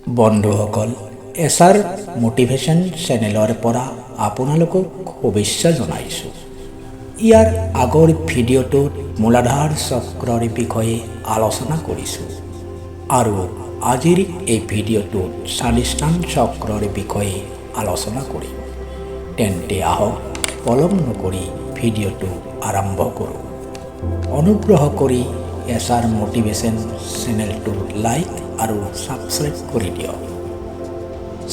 বন্ধুসকল, Acer motivation চেনেলৰ পৰা আপোনালোকক শুভেচ্ছা জনাইছোঁ। ইয়াৰ আগৰ ভিডিঅ'টোত মূলাধাৰ চক্ৰৰ বিষয়ে আলোচনা কৰিছোঁ আৰু আজিৰ এই ভিডিঅ'টোত স্বাধিষ্ঠান চক্ৰৰ বিষয়ে আলোচনা কৰিম। তেন্তে আহক পলম নকৰি ভিডিঅ'টো আৰম্ভ কৰোঁ। অনুগ্ৰহ কৰি এছাৰ মটিভেশ্যন চেনেলটো লাইক আৰু ছাবস্ক্ৰাইব কৰি দিয়ক।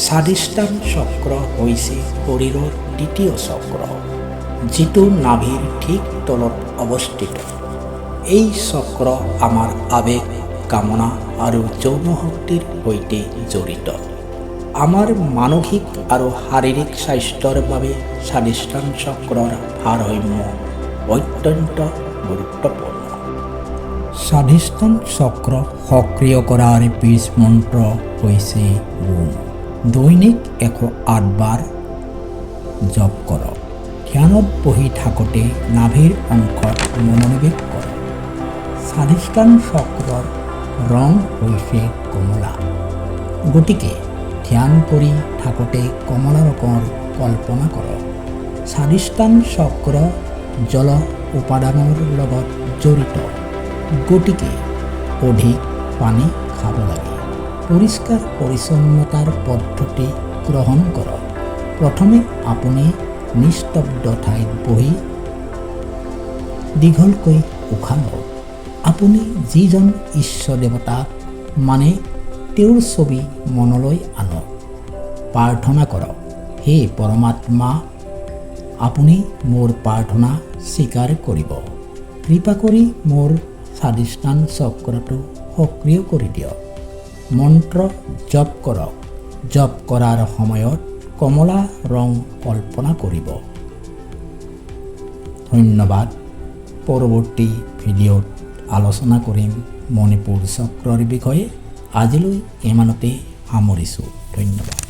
স্বাধিষ্ঠান চক্ৰ হৈছে শৰীৰৰ দ্বিতীয় চক্ৰ, যিটো নাভিৰ ঠিক তলত অৱস্থিত। এই চক্ৰ আমাৰ আৱেগ, কামনা আৰু যৌন শক্তিৰ সৈতে জড়িত। আমাৰ মানসিক আৰু শাৰীৰিক স্বাস্থ্যৰ বাবে স্বাধিষ্ঠান চক্ৰৰ ভাৰসাম্য অত্যন্ত গুৰুত্বপূৰ্ণ। স্বাধিষ্ঠান চক্ৰ সক্ৰিয় কৰাৰ বীজ মন্ত্ৰ হৈছে ওম। দৈনিক 108 বাৰ জপ কৰক। ধ্যানত বহি থাকোঁতে নাভিৰ অংশত মনোনিৱেশ কৰক। স্বাধিষ্ঠান চক্ৰৰ ৰং হৈছে কমলা, গতিকে ধ্যান কৰি থাকোঁতে কমলা ৰঙৰ কল্পনা কৰক। স্বাধিষ্ঠান চক্ৰ জল উপাদানৰ লগত জড়িত, গতিকে অধিক পানী খাব লাগে। পৰিষ্কাৰ পৰিচ্ছন্নতাৰ পদ্ধতি গ্ৰহণ কৰক। প্ৰথমে আপুনি নিস্তব্ধ ঠাইত বহি দীঘলকৈ উশাহ লওক। আপুনি যিজন ইষ্ট দেৱতাক মানে তেওঁৰ ছবি মনলৈ আনক। প্ৰাৰ্থনা কৰক, হে পৰমাত্মা, আপুনি মোৰ প্ৰাৰ্থনা স্বীকাৰ কৰিব। কৃপা কৰি মোৰ স্বাধিষ্ঠান চক্ৰটো সক্ৰিয় কৰি দিয়ক। মন্ত্ৰ জপ কৰক। জপ কৰাৰ সময়ত কমলা ৰং কল্পনা কৰিব। ধন্যবাদ। পৰৱৰ্তী ভিডিঅ'ত আলোচনা কৰিম মণিপুৰ চক্ৰৰ বিষয়ে। আজিলৈ ইমানতে সামৰিছোঁ। ধন্যবাদ।